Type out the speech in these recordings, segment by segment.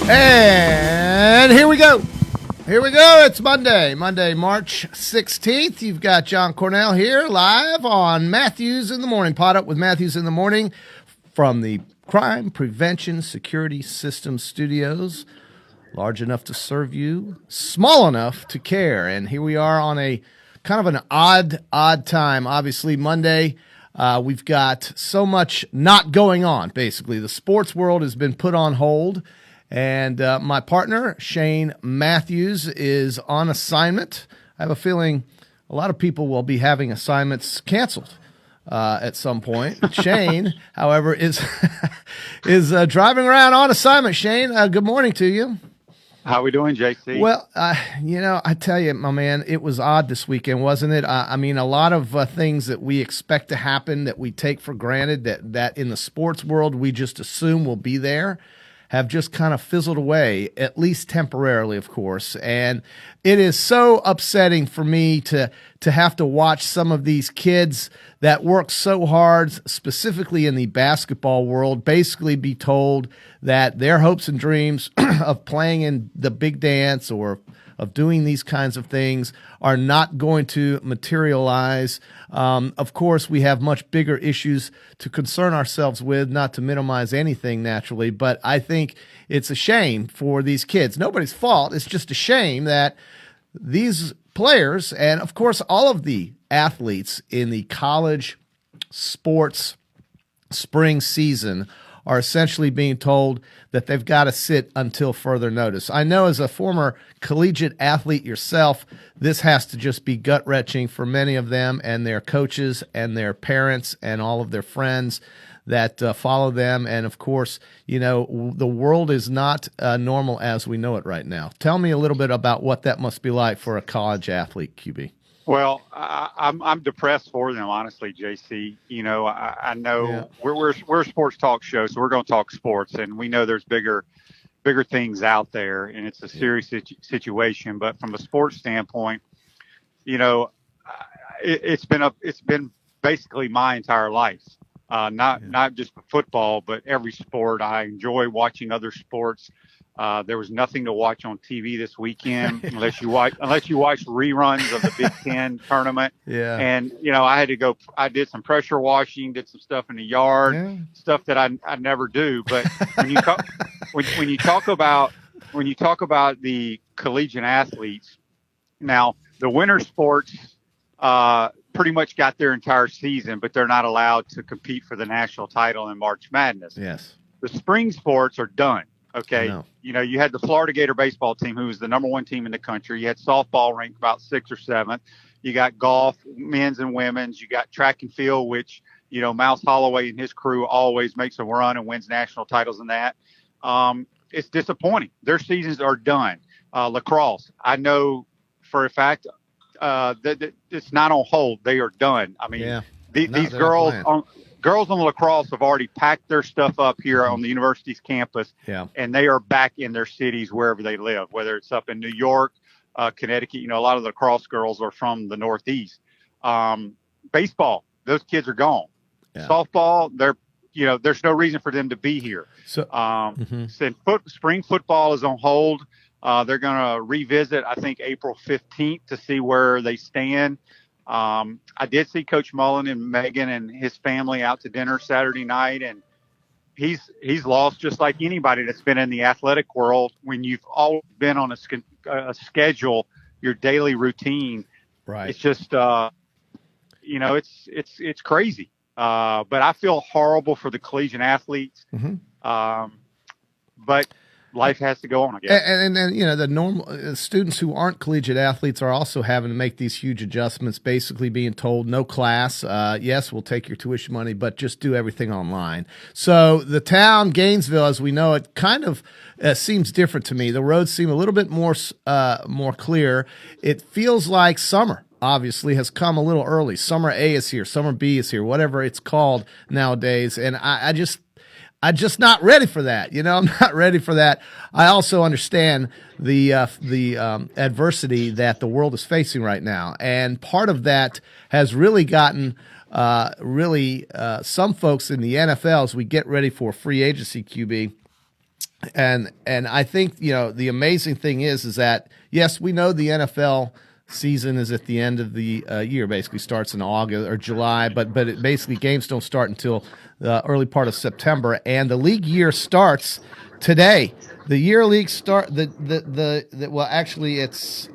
And here we go. Here we go. It's Monday, March 16th. You've got John Cornell here live on Matthews in the Morning. Pot Up with Matthews in the Morning from the Crime Prevention Security Systems Studios. Large enough to serve you, small enough to care. And here we are on a kind of an odd time. Obviously, Monday, we've got so much not going on, basically. The sports world has been put on hold. And my partner, Shane Matthews, is on assignment. I have a feeling a lot of people will be having assignments canceled at some point. Shane, however, is driving around on assignment. Shane, good morning to you. How are we doing, JC? Well, I tell you, my man, it was odd this weekend, wasn't it? I mean, a lot of things that we expect to happen that we take for granted that in the sports world we just assume will be there have just kind of fizzled away, at least temporarily, of course. And it is so upsetting for me to have to watch some of these kids that work so hard, specifically in the basketball world, basically be told that their hopes and dreams of playing in the big dance or of doing these kinds of things are not going to materialize. Of course, we have much bigger issues to concern ourselves with, not to minimize anything naturally, but I think it's a shame for these kids. Nobody's fault. It's just a shame that these players, and of course all of the athletes in the college sports spring season, are essentially being told that they've got to sit until further notice. I know as a former collegiate athlete yourself, this has to just be gut-wrenching for many of them and their coaches and their parents and all of their friends that follow them. And, of course, you know, the world is not normal as we know it right now. Tell me a little bit about what that must be like for a college athlete, QB. Well, I'm depressed for them, honestly, JC. You know, I know we're a sports talk show, so we're going to talk sports, and we know there's bigger things out there, and it's a serious situation. But from a sports standpoint, you know, it's been basically my entire life, not just football, but every sport. I enjoy watching other sports. There was nothing to watch on TV this weekend unless you watch reruns of the Big Ten tournament. Yeah. And, you know, I did some pressure washing, did some stuff in the yard, stuff that I never do. But when you talk about the collegiate athletes, now the winter sports pretty much got their entire season, but they're not allowed to compete for the national title in March Madness. Yes. The spring sports are done. Okay. You know, you had the Florida Gator baseball team, who was the number one team in the country. You had softball ranked about 6th or 7th. You got golf, men's and women's. You got track and field, which, you know, Mouse Holloway and his crew always makes a run and wins national titles in that. It's disappointing. Their seasons are done. Lacrosse, I know for a fact that it's not on hold. They are done. I mean, these girls on the lacrosse have already packed their stuff up here on the university's campus, and they are back in their cities wherever they live, whether it's up in New York, Connecticut. You know, a lot of the lacrosse girls are from the Northeast. Baseball, those kids are gone. Softball, there's no reason for them to be here. So, spring football is on hold. They're going to revisit, I think, April 15th to see where they stand. I did see Coach Mullen and Megan and his family out to dinner Saturday night, and he's lost just like anybody that's been in the athletic world. When you've always been on a schedule, your daily routine, right? It's just, you know, it's crazy. But I feel horrible for the collegiate athletes. But life has to go on, I guess. And then, you know, the normal students who aren't collegiate athletes are also having to make these huge adjustments, basically being told no class. Yes, we'll take your tuition money, but just do everything online. So the town, Gainesville, as we know it, kind of seems different to me. The roads seem a little bit more clear. It feels like summer obviously has come a little early. Summer A is here. Summer B is here, whatever it's called nowadays. And I'm just not ready for that. You know, I'm not ready for that. I also understand the adversity that the world is facing right now. And part of that has really gotten some folks in the NFL, as we get ready for free agency, QB, And I think, the amazing thing is that, yes, we know the NFL season is at the end of the year, basically starts in August or July, but basically games don't start until the early part of September, and the league year starts today. The year league start well, actually, I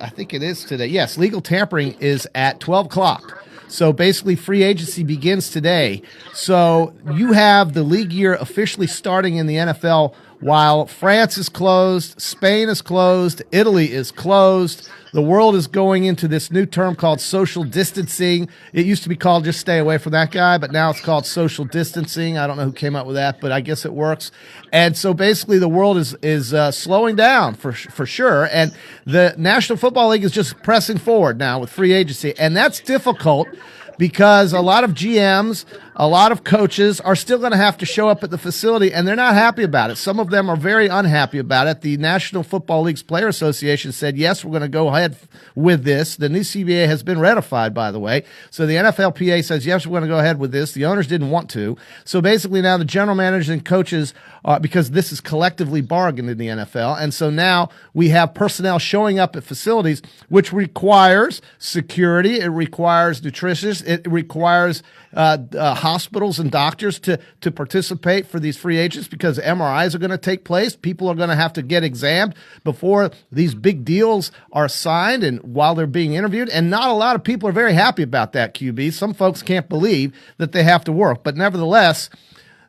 think it is today. Yes, legal tampering is at 12 o'clock. So basically, free agency begins today. So you have the league year officially starting in the NFL while France is closed, Spain is closed, Italy is closed. The world is going into this new term called social distancing. It used to be called just stay away from that guy, but now it's called social distancing. I don't know who came up with that, but I guess it works. And so basically the world is slowing down for sure. And the National Football League is just pressing forward now with free agency. And that's difficult because a lot of GMs, a lot of coaches are still going to have to show up at the facility, and they're not happy about it. Some of them are very unhappy about it. The National Football League's Player Association said, yes, we're going to go ahead with this. The new CBA has been ratified, by the way. So the NFLPA says, yes, we're going to go ahead with this. The owners didn't want to. So basically now the general managers and coaches, because this is collectively bargained in the NFL, and so now we have personnel showing up at facilities, which requires security, it requires nutritionists, it requires hospitals and doctors to participate for these free agents because MRIs are going to take place. People are going to have to get examined before these big deals are signed and while they're being interviewed. And not a lot of people are very happy about that, QB. Some folks can't believe that they have to work. But nevertheless,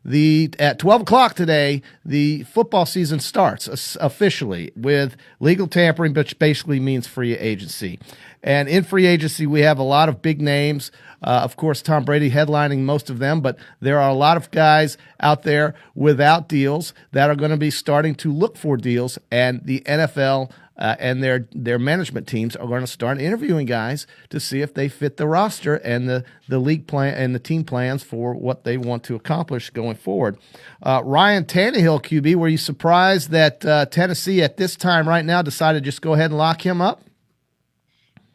at 12 o'clock today, the football season starts officially with legal tampering, which basically means free agency. And in free agency, we have a lot of big names. Of course, Tom Brady headlining most of them, but there are a lot of guys out there without deals that are going to be starting to look for deals, and the NFL and their management teams are going to start interviewing guys to see if they fit the roster and the league plan and the team plans for what they want to accomplish going forward. Ryan Tannehill, QB, were you surprised that Tennessee at this time right now decided to just go ahead and lock him up?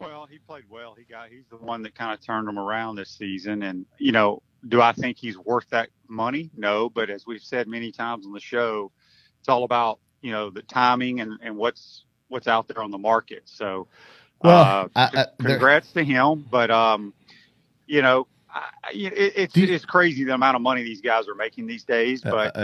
Well, he played well. He's the one that kind of turned him around this season. And, do I think he's worth that money? No. But as we've said many times on the show, it's all about, the timing and what's out there on the market. So, congrats to him. But, it's crazy the amount of money these guys are making these days. But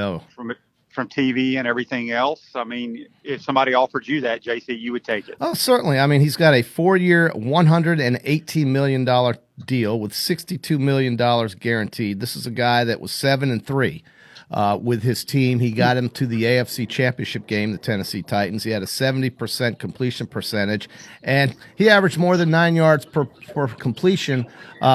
from TV and everything else, I mean, if somebody offered you that, JC, you would take it. Oh, certainly. I mean, he's got a 4-year, $118 million deal with $62 million guaranteed. This is a guy that was 7-3. With his team. He got him to the AFC Championship game, the Tennessee Titans. He had a 70% completion percentage, and he averaged more than 9 yards per completion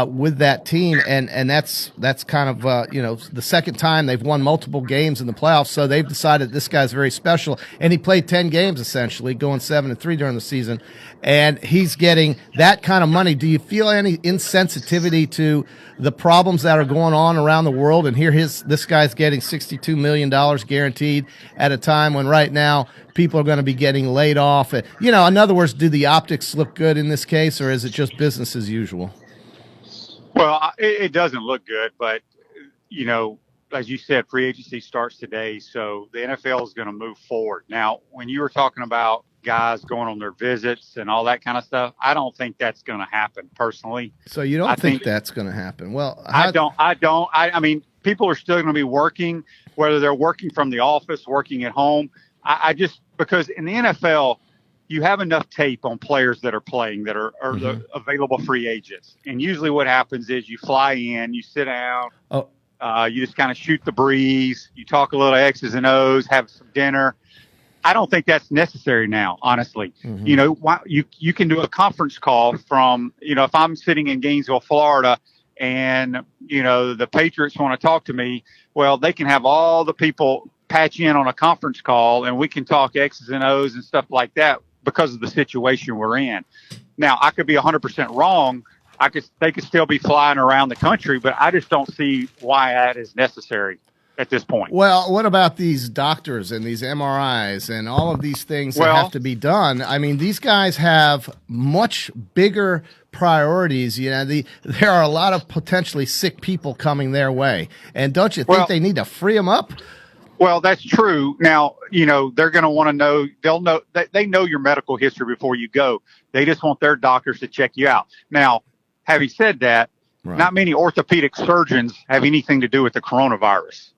with that team. And that's kind of the second time they've won multiple games in the playoffs. So they've decided this guy's very special. And he played 10 games essentially, going 7-3 during the season. And he's getting that kind of money. Do you feel any insensitivity to the problems that are going on around the world? And here this guy's getting $62 million guaranteed at a time when right now people are going to be getting laid off. In other words, do the optics look good in this case, or is it just business as usual? Well, it doesn't look good, but, as you said, free agency starts today, so the NFL is going to move forward. Now, when you were talking about guys going on their visits and all that kind of stuff, I don't think that's going to happen personally. So you don't think that's going to happen? Well, I don't. I mean, people are still going to be working, whether they're working from the office, working at home. I just, because in the NFL, you have enough tape on players that are playing that are the available free agents. And usually what happens is you fly in, you sit down, you just kind of shoot the breeze, you talk a little X's and O's, have some dinner. I don't think that's necessary now, honestly. You can do a conference call from, if I'm sitting in Gainesville, Florida, and, the Patriots want to talk to me, well, they can have all the people patch in on a conference call, and we can talk X's and O's and stuff like that because of the situation we're in. Now, I could be 100% wrong. They could still be flying around the country, but I just don't see why that is necessary at this point. Well, what about these doctors and these MRIs and all of these things that have to be done? I mean, these guys have much bigger priorities. There are a lot of potentially sick people coming their way. And don't you think they need to free them up? Well, that's true. Now, they're going to want to know, they know your medical history before you go. They just want their doctors to check you out. Now, having said that, not many orthopedic surgeons have anything to do with the coronavirus.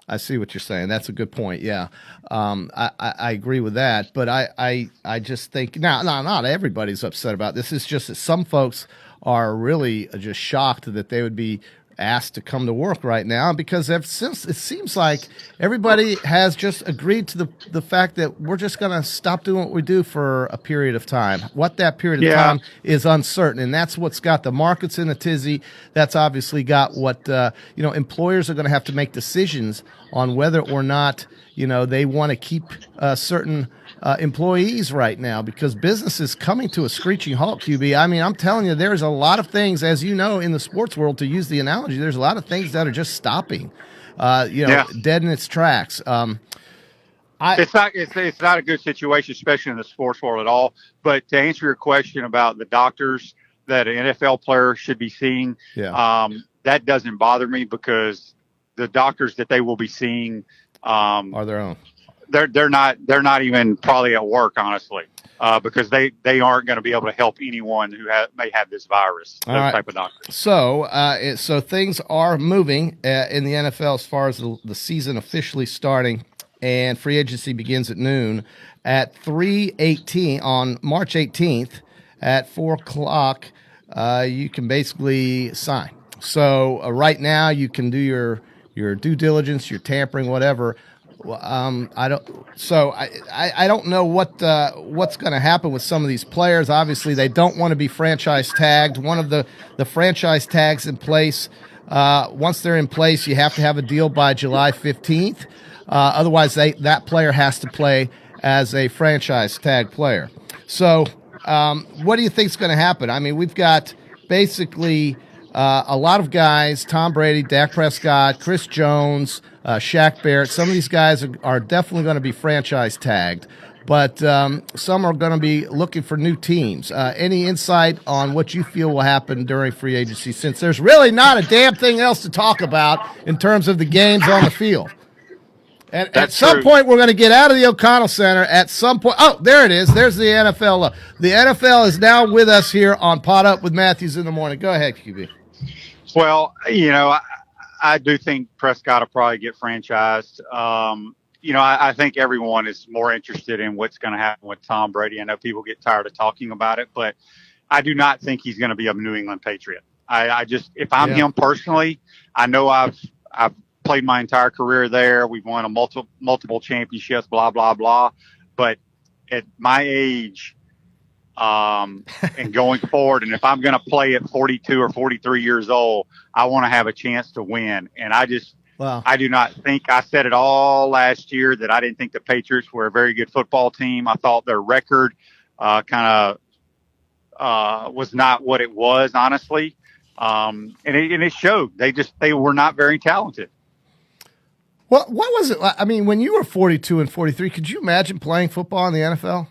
I see what you're saying. That's a good point. Yeah. I agree with that. But I just think now, not everybody's upset about this. It's just that some folks are really just shocked that they would be asked to come to work right now, because it seems like everybody has just agreed to the fact that we're just going to stop doing what we do for a period of time. What that period of time is uncertain, and that's what's got the markets in a tizzy. That's obviously got what employers are going to have to make decisions on whether or not they want to keep certain employees right now, because business is coming to a screeching halt, QB. I mean, I'm telling you, there's a lot of things, as you know, in the sports world, to use the analogy, there's a lot of things that are just stopping, dead in its tracks. It's not a good situation, especially in the sports world at all. But to answer your question about the doctors that an NFL player should be seeing, that doesn't bother me, because the doctors that they will be seeing are their own. They're not even probably at work, honestly, because they aren't going to be able to help anyone who may have this virus. Those type of doctors. So things are moving in the NFL as far as the season officially starting, and free agency begins at noon at 3:18 on March 18th at 4:00. You can basically sign. So right now you can do your due diligence, your tampering, whatever. I don't know what's going to happen with some of these players. Obviously, they don't want to be franchise tagged. One of the franchise tags in place. Once they're in place, you have to have a deal by July 15th. Otherwise, that player has to play as a franchise tag player. So, what do you think is going to happen? I mean, we've got basically a lot of guys: Tom Brady, Dak Prescott, Chris Jones, Shaq Barrett. Some of these guys are definitely going to be franchise tagged, but some are going to be looking for new teams. Any insight on what you feel will happen during free agency, since there's really not a damn thing else to talk about in terms of the games on the field? And at some point, we're going to get out of the O'Connell Center. At some point, oh, there it is. There's the NFL. The NFL is now with us here on Pot Up with Matthews in the morning. Go ahead, QB. Well, I do think Prescott will probably get franchised. I think everyone is more interested in what's going to happen with Tom Brady. I know people get tired of talking about it, but I do not think he's going to be a New England Patriot. If I'm him personally, I know I've played my entire career there. We've won multiple championships, blah, blah, blah. But at my age, and going forward, and if I'm going to play at 42 or 43 years old, I want to have a chance to win. And I do not think, I said it all last year, that I didn't think the Patriots were a very good football team. I thought their record was not what it was, honestly. And it showed. They were not very talented. Well, what was it? I mean, when you were 42 and 43, could you imagine playing football in the NFL?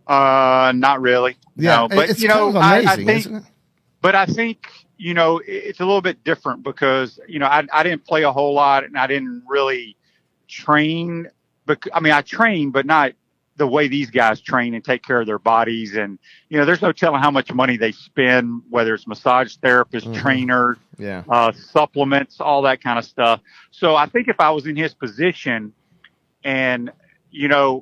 Not really. Yeah, no, but it's kind of amazing, I think, isn't it? But I think, it's a little bit different, because, I didn't play a whole lot, and I didn't really train. I trained, but not the way these guys train and take care of their bodies. And, there's no telling how much money they spend, whether it's massage therapists, trainers, supplements, all that kind of stuff. So I think if I was in his position and,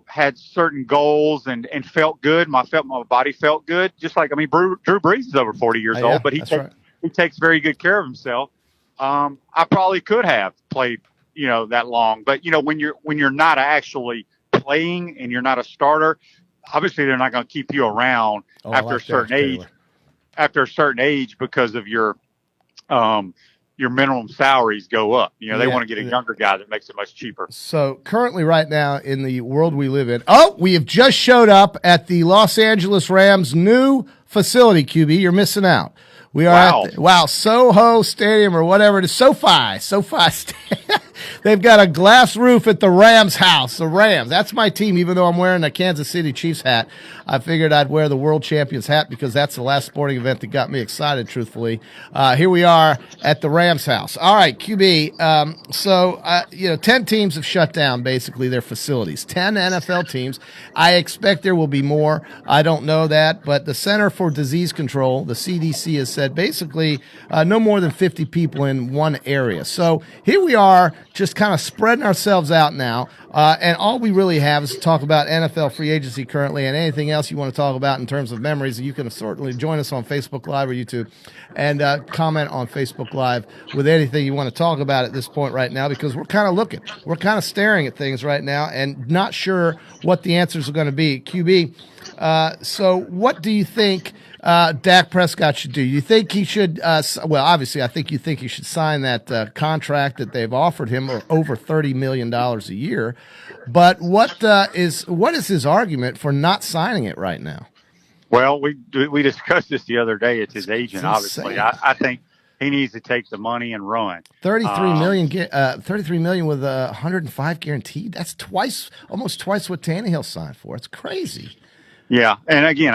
had certain goals and felt good, my body felt good, just like, Drew Brees is over 40 years old, but he takes very good care of himself. I probably could have played, that long, but when you're not actually playing and you're not a starter, obviously they're not going to keep you around after a certain age. After a certain age, because of your minimum salaries go up. They want to get a younger guy that makes it much cheaper. So currently, right now, in the world we live in, we have just showed up at the Los Angeles Rams' new facility, QB. You're missing out. We are at Soho Stadium, or whatever it is, SoFi. They've got a glass roof at the Rams house. The Rams. That's my team, even though I'm wearing a Kansas City Chiefs hat. I figured I'd wear the World Champions hat because that's the last sporting event that got me excited, truthfully. Here we are at the Rams house. All right, QB. So 10 teams have shut down, basically, their facilities. 10 NFL teams. I expect there will be more. I don't know that, but the Center for Disease Control, the CDC, has said basically no more than 50 people in one area. So here we are, just kind of spreading ourselves out now, and all we really have is to talk about NFL free agency currently, and anything else you want to talk about in terms of memories. You can certainly join us on Facebook Live or YouTube and comment on Facebook Live with anything you want to talk about at this point right now, because we're kind of looking. We're kind of staring at things right now and not sure what the answers are going to be. QB, so what do you think Dak Prescott should do? You think he should, obviously, I think you think he should sign that contract that they've offered him, or over $30 million a year. But what is his argument for not signing it right now? Well, we discussed this the other day. It's his agent, obviously. I think he needs to take the money and run. $33 million with 105 guaranteed. That's almost twice what Tannehill signed for. It's crazy. Yeah, and again,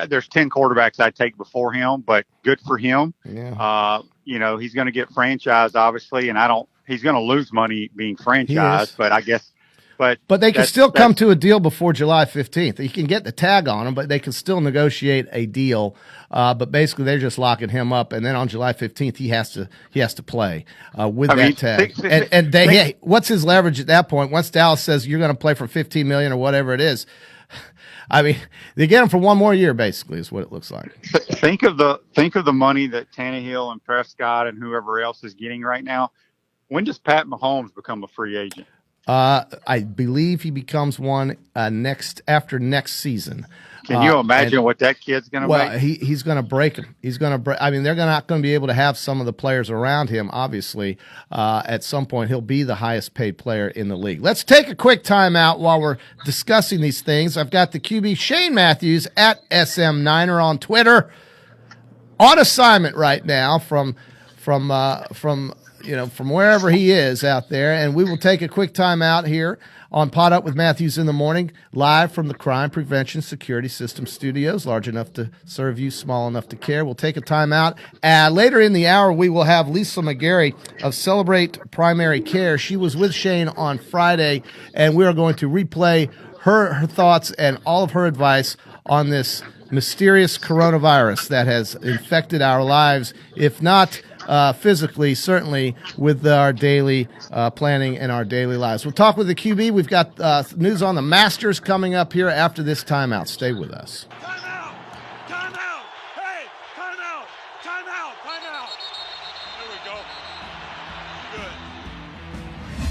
there's 10 quarterbacks I'd take before him, but good for him. Yeah. He's going to get franchised, obviously, and he's going to lose money being franchised, but I guess. But they can still come to a deal before July 15th. You can get the tag on him, but they can still negotiate a deal. But basically, they're just locking him up, and then on July 15th, he has to play with that tag. What's his leverage at that point? Once Dallas says you're going to play for $15 million or whatever it is, I mean, they get him for one more year, basically, is what it looks like. Think of the money that Tannehill and Prescott and whoever else is getting right now. When does Pat Mahomes become a free agent? I believe he becomes one after next season. Can you imagine what that kid's going to make? Well, he's going to break him. He's going to break. I mean, they're not going to be able to have some of the players around him. Obviously, at some point, he'll be the highest paid player in the league. Let's take a quick timeout while we're discussing these things. I've got the QB Shane Matthews at SM9er on Twitter, on assignment right now from wherever he is out there, and we will take a quick time out here on Pot Up with Matthews in the Morning, live from the Crime Prevention Security System Studios, large enough to serve you, small enough to care. We'll take a time out. Later in the hour, we will have Lisa Magary of Celebrate Primary Care. She was with Shane on Friday, and we are going to replay her thoughts and all of her advice on this mysterious coronavirus that has infected our lives, if not physically, certainly with our daily planning and our daily lives. We'll talk with the QB. We've got news on the Masters coming up here after this timeout. Stay with us. Timeout! Timeout! Hey! Timeout! Timeout! Timeout! There we go. Good.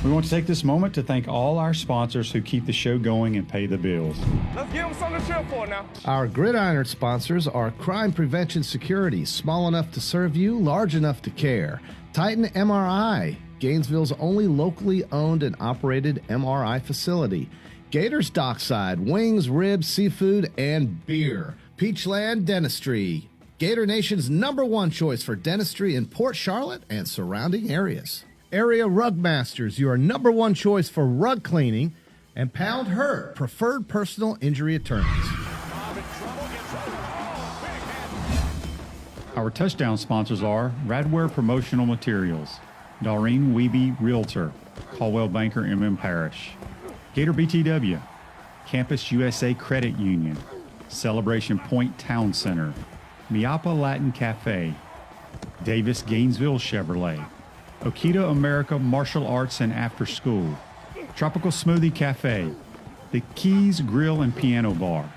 We want to take this moment to thank all our sponsors who keep the show going and pay the bills. Let's give them something to cheer for now. Our Gridiron sponsors are Crime Prevention Security, small enough to serve you, large enough to care. Titan MRI, Gainesville's only locally owned and operated MRI facility. Gators Dockside, wings, ribs, seafood, and beer. Peachland Dentistry, Gator Nation's #1 choice for dentistry in Port Charlotte and surrounding areas. Area Rug Masters, your #1 choice for rug cleaning. And Pound Hurt, preferred personal injury attorneys. Our touchdown sponsors are Radware Promotional Materials, Doreen Wiebe Realtor, Caldwell Banker M.M. Parish, Gator BTW, Campus USA Credit Union, Celebration Point Town Center, Miapa Latin Cafe, Davis Gainesville Chevrolet, Okita America Martial Arts and After School, Tropical Smoothie Cafe, The Keys Grill and Piano Bar,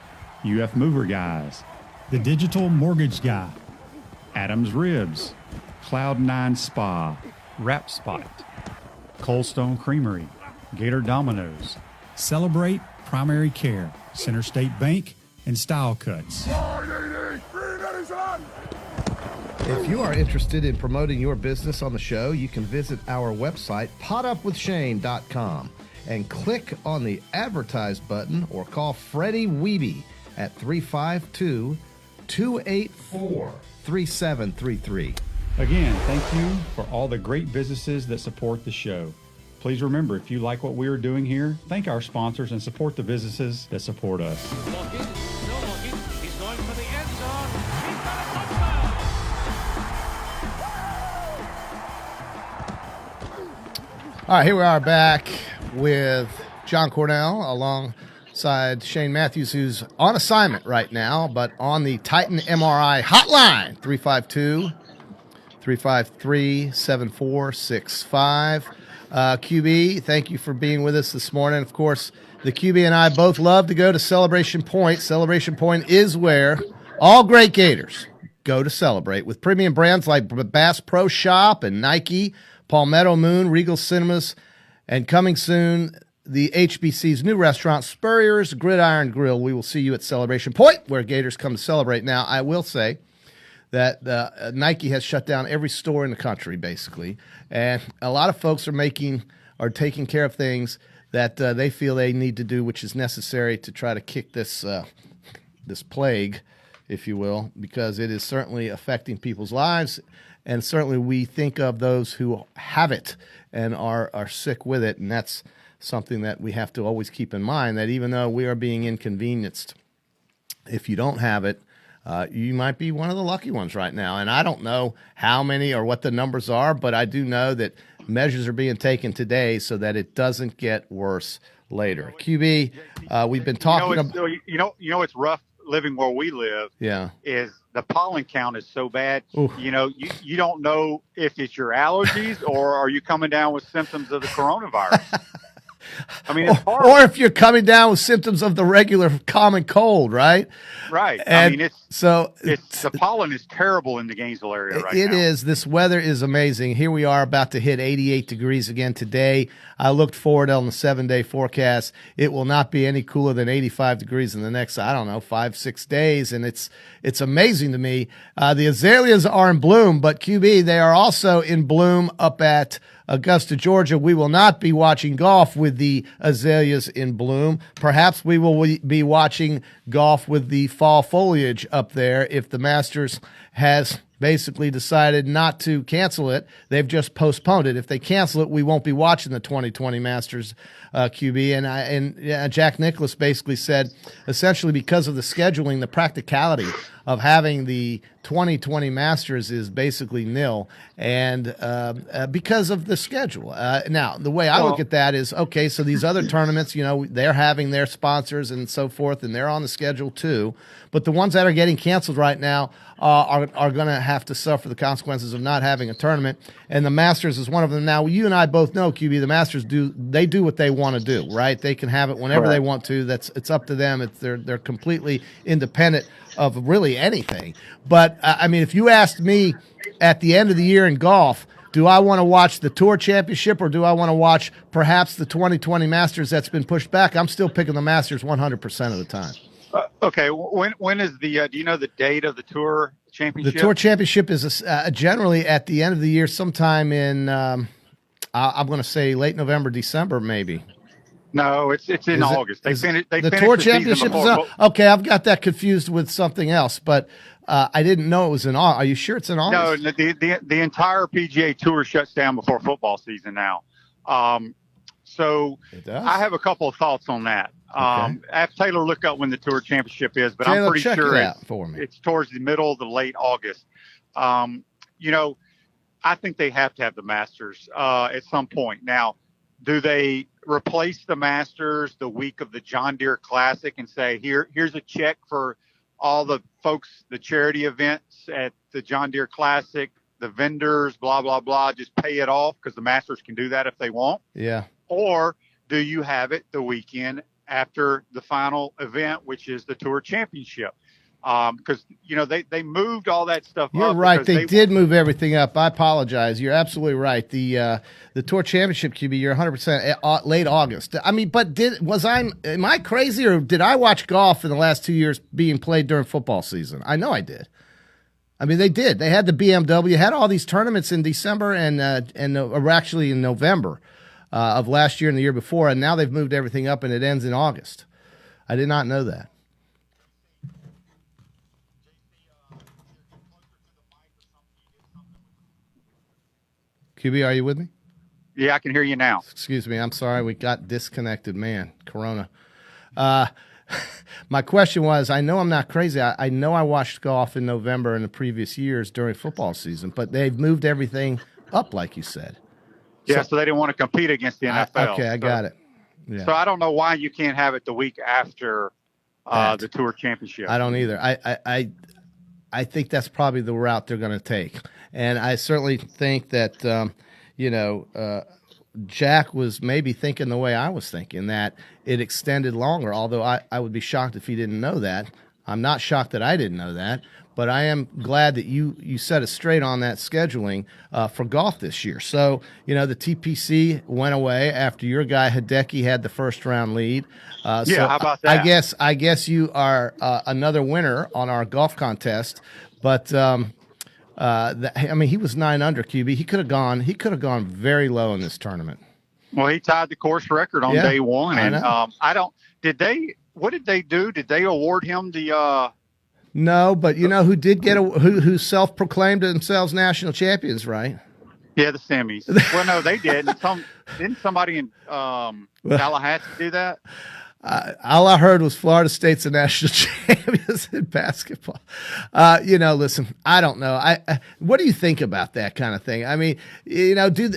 UF Mover Guys, The Digital Mortgage Guy, Adams Ribs, Cloud9 Spa, Wrap Spot, Coldstone Creamery, Gator Dominoes, Celebrate Primary Care, Center State Bank, and Style Cuts. If you are interested in promoting your business on the show, you can visit our website, potupwithshane.com, and click on the Advertise button or call Freddie Wiebe at 352-284-3733. Again, thank you for all the great businesses that support the show. Please remember, if you like what we are doing here, thank our sponsors and support the businesses that support us. Looking, still looking. He's going for the end zone. He's got a touchdown. All right, here we are back with John Cornell alongside Shane Matthews, who's on assignment right now, but on the Titan MRI hotline, 352-353-7465. QB, thank you for being with us this morning. Of course, the QB and I both love to go to Celebration Point. Celebration Point is where all great Gators go to celebrate with premium brands like Bass Pro Shop and Nike, Palmetto Moon, Regal Cinemas, and coming soon, the HBC's new restaurant, Spurrier's Gridiron Grill. We will see you at Celebration Point, where Gators come to celebrate. Now, I will say that Nike has shut down every store in the country, basically, and a lot of folks are taking care of things that they feel they need to do, which is necessary to try to kick this plague, if you will, because it is certainly affecting people's lives, and certainly we think of those who have it and are sick with it, and that's something that we have to always keep in mind, that even though we are being inconvenienced, if you don't have it, you might be one of the lucky ones right now. And I don't know how many or what the numbers are, but I do know that measures are being taken today so that it doesn't get worse later. QB, we've been talking about. It's rough living where we live. Yeah, is the pollen count is so bad. Ooh. You don't know if it's your allergies or are you coming down with symptoms of the coronavirus. I mean, it's hard. Or if you're coming down with symptoms of the regular common cold, right? Right. And I mean, the pollen is terrible in the Gainesville area right now. It is. This weather is amazing. Here we are about to hit 88 degrees again today. I looked forward on the 7-day forecast. It will not be any cooler than 85 degrees in the next, 5-6 days. And it's amazing to me. The azaleas are in bloom, but QB, they are also in bloom up at Augusta, Georgia. We will not be watching golf with the azaleas in bloom. Perhaps we will be watching golf with the fall foliage up there if the Masters has basically decided not to cancel it. They've just postponed it. If they cancel it, we won't be watching the 2020 Masters, QB. And Jack Nicklaus basically said, essentially because of the scheduling, the practicality of having the 2020 Masters is basically nil, and because of the schedule. Now, the way I look at that is, okay, so these other tournaments, they're having their sponsors and so forth, and they're on the schedule too. But the ones that are getting canceled right now are going to have to suffer the consequences of not having a tournament, and the Masters is one of them. Now, you and I both know, QB, the Masters do what they want to do, right? They can have it whenever they want to. It's up to them. They're completely independent of really anything. But I mean, if you asked me at the end of the year in golf, do I want to watch the Tour Championship or do I want to watch perhaps the 2020 Masters that's been pushed back? I'm still picking the Masters 100% of the time. Okay, when is the? Do you know the date of the Tour Championship? The Tour Championship is generally at the end of the year, sometime in I'm going to say late November, December, maybe. No, it's in August. They finished the Tour Championship. Okay, I've got that confused with something else, but I didn't know it was in August. Are you sure it's in August? No, the entire PGA Tour shuts down before football season now. So I have a couple of thoughts on that. I have Taylor look up when the Tour Championship is, but Taylor, I'm pretty sure it's towards the middle to late August. I think they have to have the Masters at some point. Now, do they replace the Masters the week of the John Deere Classic and say, here's a check for all the folks, the charity events at the John Deere Classic, the vendors, blah, blah, blah, just pay it off because the Masters can do that if they want? Yeah. Or do you have it the weekend after the final event, which is the Tour Championship? Because, they moved all that stuff up. You're right. They did move everything up. I apologize. You're absolutely right. The Tour Championship, QB, you're 100% late August. I mean, but am I crazy or did I watch golf in the last 2 years being played during football season? I know I did. I mean, they did. They had the BMW, had all these tournaments in December or actually in November of last year and the year before, and now they've moved everything up and it ends in August. I did not know that. QB, are you with me? Yeah, I can hear you now. Excuse me. I'm sorry. We got disconnected, man. Corona. My question was, I know I'm not crazy. I know I watched golf in November in the previous years during football season, but they've moved everything up, like you said. Yeah, so they didn't want to compete against the NFL. I got it. Yeah. So I don't know why you can't have it the week after the Tour Championship. I don't either. I think that's probably the route they're going to take. And I certainly think that, Jack was maybe thinking the way I was thinking, that it extended longer, although I would be shocked if he didn't know that. I'm not shocked that I didn't know that, but I am glad that you set us straight on that scheduling for golf this year. So, the TPC went away after your guy Hideki had the first-round lead. So how about that? I guess you are another winner on our golf contest, but he was 9 under, QB. He could have gone very low in this tournament. Well, he tied the course record on day one, and what did they do? Did they award him the? No, but you know who did get who self-proclaimed themselves national champions, right? Yeah, the semis. Well, no, they did. Didn't somebody in Tallahassee do that? All I heard was Florida State's the national champions in basketball. Listen, I don't know. What do you think about that kind of thing? I mean,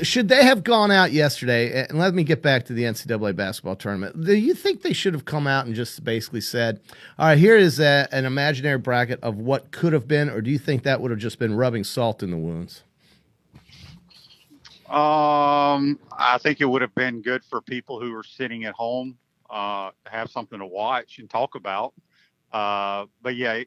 should they have gone out yesterday? And let me get back to the NCAA basketball tournament. Do you think they should have come out and just basically said, all right, here is an imaginary bracket of what could have been, or do you think that would have just been rubbing salt in the wounds? I think it would have been good for people who were sitting at home to have something to watch and talk about. But yeah,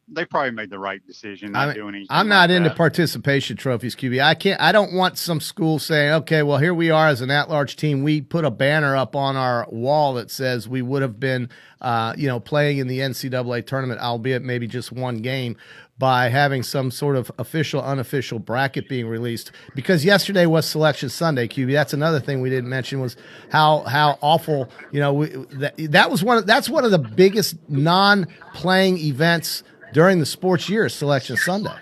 they probably made the right decision not doing anything. I'm not into participation trophies, QB. I don't want some school saying, okay, well, here we are as an at-large team. We put a banner up on our wall that says we would have been, playing in the NCAA tournament, albeit maybe just one game, by having some sort of official, unofficial bracket being released. Because yesterday was Selection Sunday, QB. That's another thing we didn't mention, was how awful, that's one of the biggest non-playing events during the sports year, Selection Sunday.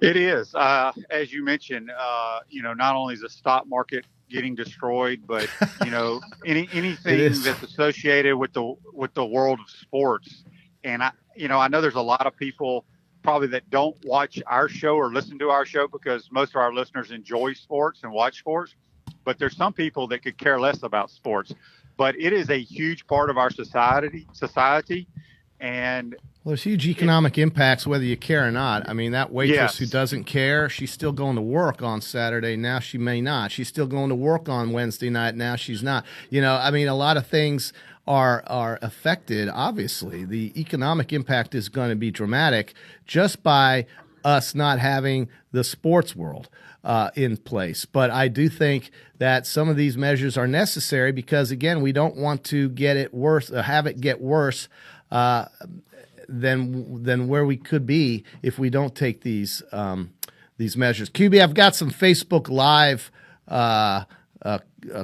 It is. As you mentioned, not only is the stock market getting destroyed, but, anything that's associated with the world of sports. And I know there's a lot of people probably that don't watch our show or listen to our show because most of our listeners enjoy sports and watch sports. But there's some people that could care less about sports. But it is a huge part of our society. And there's huge economic impacts whether you care or not. I mean, that waitress who doesn't care, she's still going to work on Saturday. Now she may not. She's still going to work on Wednesday night. Now she's not. A lot of things are affected. Obviously, the economic impact is going to be dramatic just by us not having the sports world in place. But I do think that some of these measures are necessary because, again, we don't want to get it worse, have it get worse than where we could be if we don't take these measures. QB, I've got some Facebook Live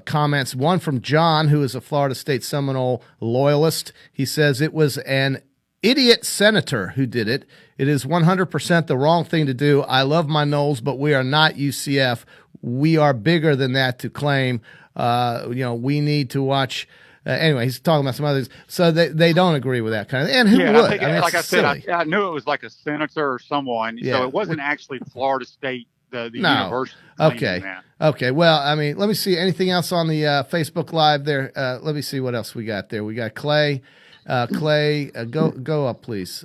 comments. One from John, who is a Florida State Seminole loyalist. He says it was an idiot senator who did it. It is 100% the wrong thing to do. I love my Noles, but we are not UCF. We are bigger than that to claim. We need to watch. Anyway, he's talking about some others. So they don't agree with that kind of thing. And who would? I said, I knew it was like a senator or someone. Yeah. So it wasn't actually Florida State, the university. Okay. Well, let me see. Anything else on the Facebook Live there? Let me see what else we got there. We got Clay. Go up, please.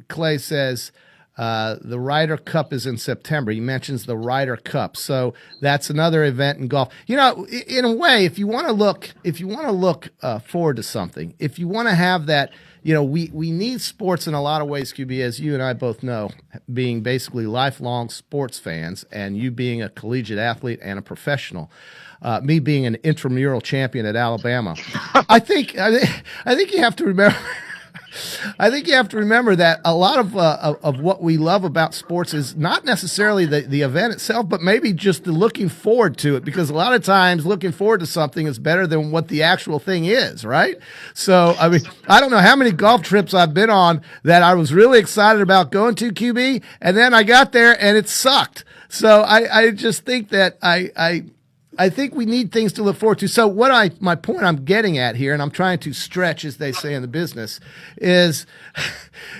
Clay says the Ryder Cup is in September. He mentions the Ryder Cup, so that's another event in golf. In a way, if you want to look forward to something, if you want to have that, we need sports in a lot of ways, QB, as you and I both know, being basically lifelong sports fans, and you being a collegiate athlete and a professional. Me being an intramural champion at Alabama, I think you have to remember. I think you have to remember that a lot of what we love about sports is not necessarily the event itself, but maybe just the looking forward to it, because a lot of times looking forward to something is better than what the actual thing is, right? So, I don't know how many golf trips I've been on that I was really excited about going to, QB, and then I got there and it sucked. So I just think that I think we need things to look forward to. So my point I'm getting at here, and I'm trying to stretch, as they say in the business, is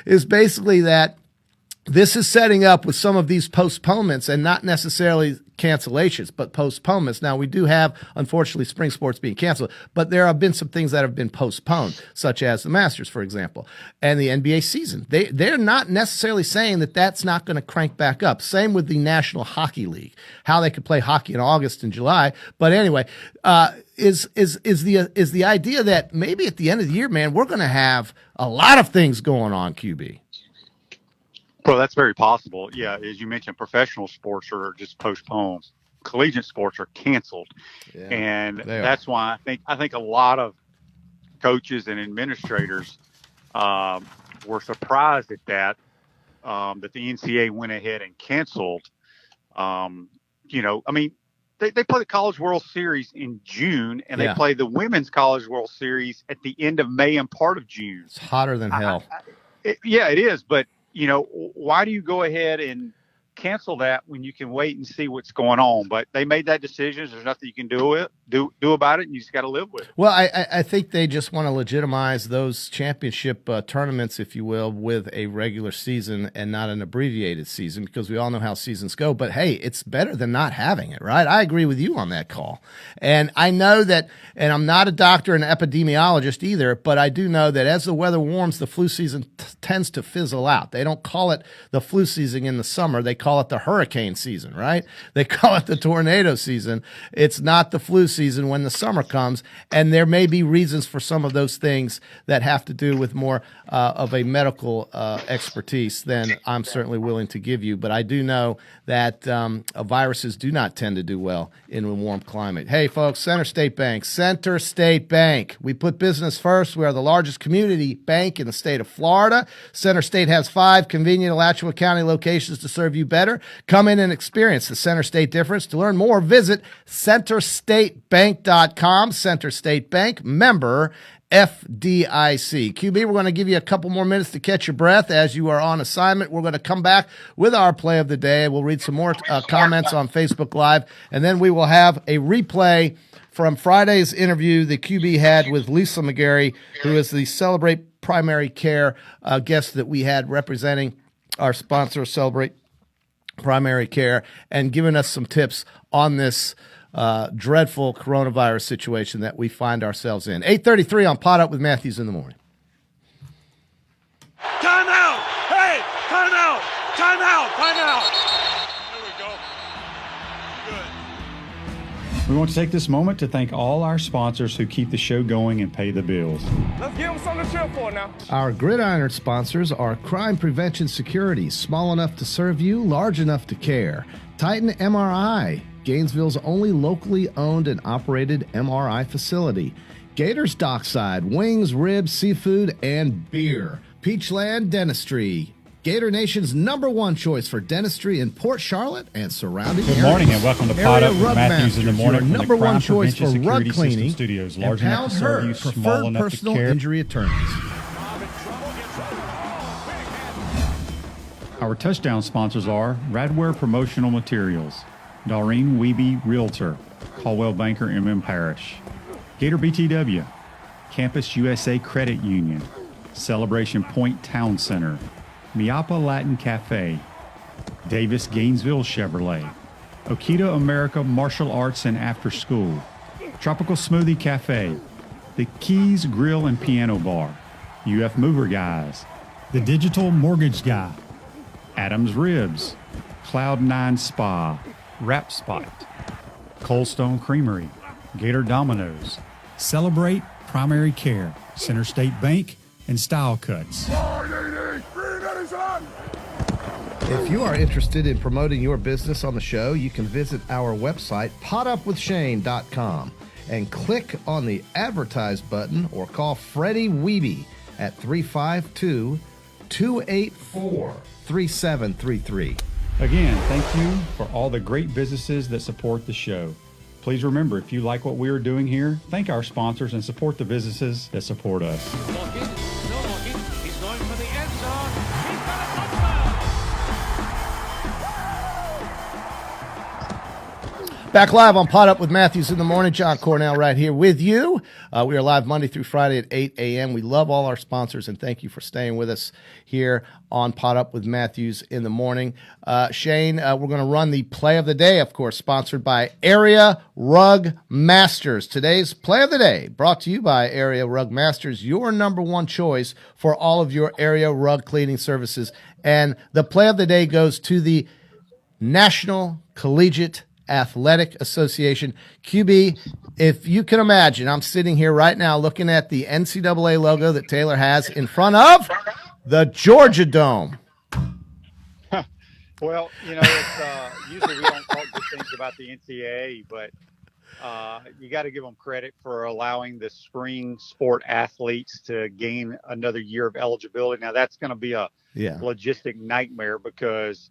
basically that this is setting up with some of these postponements, and not necessarily cancellations, but postponements. Now, we do have, unfortunately, spring sports being canceled, but there have been some things that have been postponed, such as the Masters, for example, and the NBA season. They're not necessarily saying that that's not going to crank back up. Same with the National Hockey League, how they could play hockey in August and July. But anyway, is the idea that maybe at the end of the year, man, we're going to have a lot of things going on, QB. Well, that's very possible. Yeah, as you mentioned, professional sports are just postponed. Collegiate sports are canceled, and that's why I think a lot of coaches and administrators were surprised at that the NCAA went ahead and canceled. I mean, they play the College World Series in June, and they play the Women's College World Series at the end of May and part of June. It's hotter than hell. It is, but why do you go ahead and cancel that when you can wait and see what's going on? But they made that decision. There's nothing you can do about it, and you just got to live with it. Well, I think they just want to legitimize those championship tournaments, if you will, with a regular season and not an abbreviated season, because we all know how seasons go. But hey, it's better than not having it, right? I agree with you on that call. And I know that, and I'm not a doctor and epidemiologist either, but I do know that as the weather warms, the flu season tends to fizzle out. They don't call it the flu season in the summer. They call it the hurricane season, right? They call it the tornado season. It's not the flu season when the summer comes, and there may be reasons for some of those things that have to do with more of a medical expertise than I'm certainly willing to give you. But I do know that viruses do not tend to do well in a warm climate. Hey, folks, Center State Bank. Center State Bank. We put business first. We are the largest community bank in the state of Florida. Center State has 5 convenient Alachua County locations to serve you better. Come in and experience the Center State difference. To learn more, visit centerstatebank.com. Center State Bank, member FDIC. QB, we're going to give you a couple more minutes to catch your breath as you are on assignment. We're going to come back with our play of the day. We'll read some more comments on Facebook Live, and then we will have a replay from Friday's interview that QB had with Lisa Magary, who is the Celebrate Primary Care guest that we had representing our sponsor, Celebrate Primary Care, and giving us some tips on this dreadful coronavirus situation that we find ourselves in. 8:33 on Pot Up with Matthews in the morning. Time out! Hey! Time out! Time out! Time out! There we go. Good. We want to take this moment to thank all our sponsors who keep the show going and pay the bills. Let's give them something to cheer for now. Our Gridiron sponsors are Crime Prevention Security, small enough to serve you, large enough to care. Titan MRI, Gainesville's only locally owned and operated MRI facility. Gators Dockside, wings, ribs, seafood, and beer. Peachland Dentistry, Gator Nation's #1 choice for dentistry in Port Charlotte and surrounding areas. Good morning and welcome to Pot Up with Rug Matthews in the Masters, morning your from the #1 Crime choice for Prevention rug Security cleaning. System Studios. And Large enough to serve Pound you, Her, small preferred enough to personal care. injury attorneys. Our touchdown sponsors are Radware Promotional Materials, Doreen Wiebe Realtor, Caldwell Banker MM Parish, Gator BTW, Campus USA Credit Union, Celebration Point Town Center, Miapa Latin Cafe, Davis Gainesville Chevrolet, Okita America Martial Arts and After School, Tropical Smoothie Cafe, The Keys Grill and Piano Bar, UF Mover Guys, The Digital Mortgage Guy, Adams Ribs, Cloud9 Spa, Wrap Spot, Coldstone Creamery, Gator Dominoes, Celebrate Primary Care, Center State Bank, and Style Cuts. If you are interested in promoting your business on the show, you can visit our website, potupwithshane.com, and click on the Advertise button or call Freddie Wiebe at 352-284-3733. Again, thank you for all the great businesses that support the show. Please remember, if you like what we are doing here, thank our sponsors and support the businesses that support us. Looking, still looking. He's going for the end zone. He's got a touchdown. Back live on Pot Up with Matthews in the morning. John Cornell right here with you. We are live Monday through Friday at 8 a.m. We love all our sponsors, and thank you for staying with us here on Pot Up with Matthews in the morning. Shane, we're going to run the play of the day, of course, sponsored by Area Rug Masters. Today's play of the day brought to you by Area Rug Masters, your number one choice for all of your area rug cleaning services. And the play of the day goes to the National Collegiate Athletic Association. QB, if you can imagine, I'm sitting here right now looking at the NCAA logo that Taylor has in front of the Georgia Dome. Well, it's, usually we don't talk good things about the NCAA, but you got to give them credit for allowing the spring sport athletes to gain another year of eligibility. Now, that's going to be a logistic nightmare because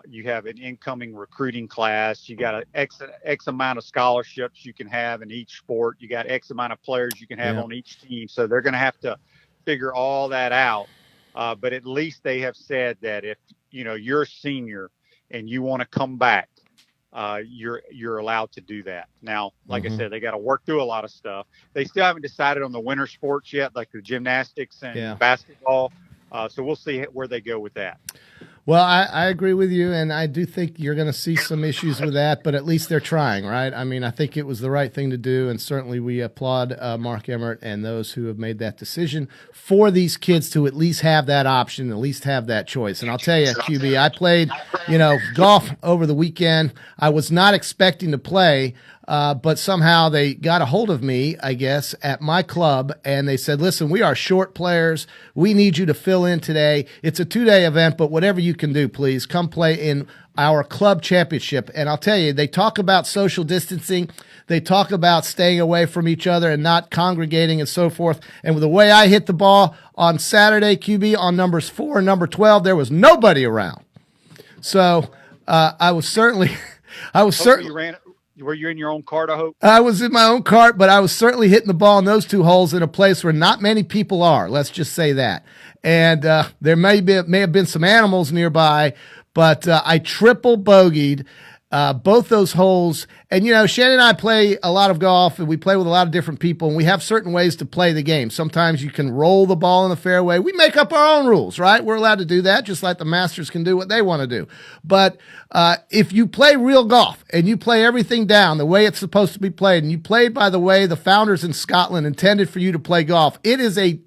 you have an incoming recruiting class. You got an X amount of scholarships you can have in each sport. You got X amount of players you can have on each team. So they're going to have to figure all that out. But at least they have said that if, you're a senior and you want to come back, you're allowed to do that. Now, like I said, they got to work through a lot of stuff. They still haven't decided on the winter sports yet, like the gymnastics and basketball. So we'll see where they go with that. Well, I agree with you, and I do think you're going to see some issues with that, but at least they're trying, right? I mean, I think it was the right thing to do, and certainly we applaud Mark Emmert and those who have made that decision for these kids to at least have that option, at least have that choice. And I'll tell you, QB, I played, golf over the weekend. I was not expecting to play, but somehow they got a hold of me, I guess, at my club, and they said, listen, we are short players. We need you to fill in today. It's a 2-day event, but whatever you can do, please come play in our club championship. And I'll tell you, they talk about social distancing. They talk about staying away from each other and not congregating and so forth. And with the way I hit the ball on Saturday, QB, on numbers 4 and number 12, there was nobody around. So I was certainly Were you in your own cart, I hope? I was in my own cart, but I was certainly hitting the ball in those 2 holes in a place where not many people are. Let's just say that. And there may have been some animals nearby, but I triple bogeyed both those holes. And, Shannon and I play a lot of golf, and we play with a lot of different people, and we have certain ways to play the game. Sometimes you can roll the ball in the fairway. We make up our own rules, right? We're allowed to do that, just like the Masters can do what they want to do. But if you play real golf and you play everything down the way it's supposed to be played, and you play by the way the founders in Scotland intended for you to play golf, it is a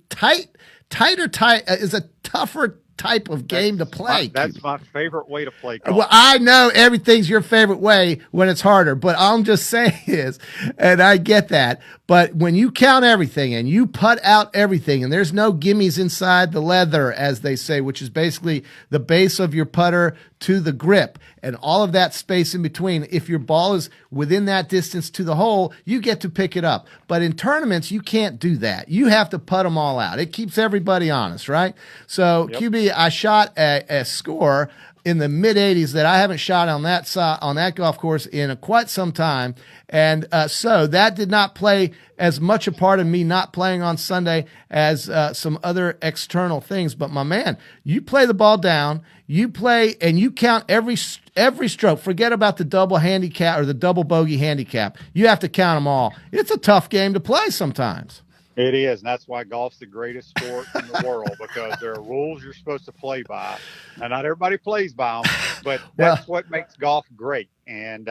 tougher type of game to play. That's my favorite way to play golf. Well, I know everything's your favorite way when it's harder, but all I'm just saying is, and I get that, but when you count everything and you putt out everything and there's no gimmies inside the leather, as they say, which is basically the base of your putter to the grip and all of that space in between, if your ball is within that distance to the hole, you get to pick it up. But in tournaments, you can't do that. You have to putt them all out. It keeps everybody honest, right? So, QB, I shot a score in the mid-80s that I haven't shot on that golf course in quite some time. And so that did not play as much a part of me not playing on Sunday as some other external things. But, my man, you play the ball down, you play, and you count every stroke. Forget about the double handicap or the double bogey handicap. You have to count them all. It's a tough game to play sometimes. It is, and that's why golf's the greatest sport in the world, because there are rules you're supposed to play by. And not everybody plays by them, but that's what makes golf great. And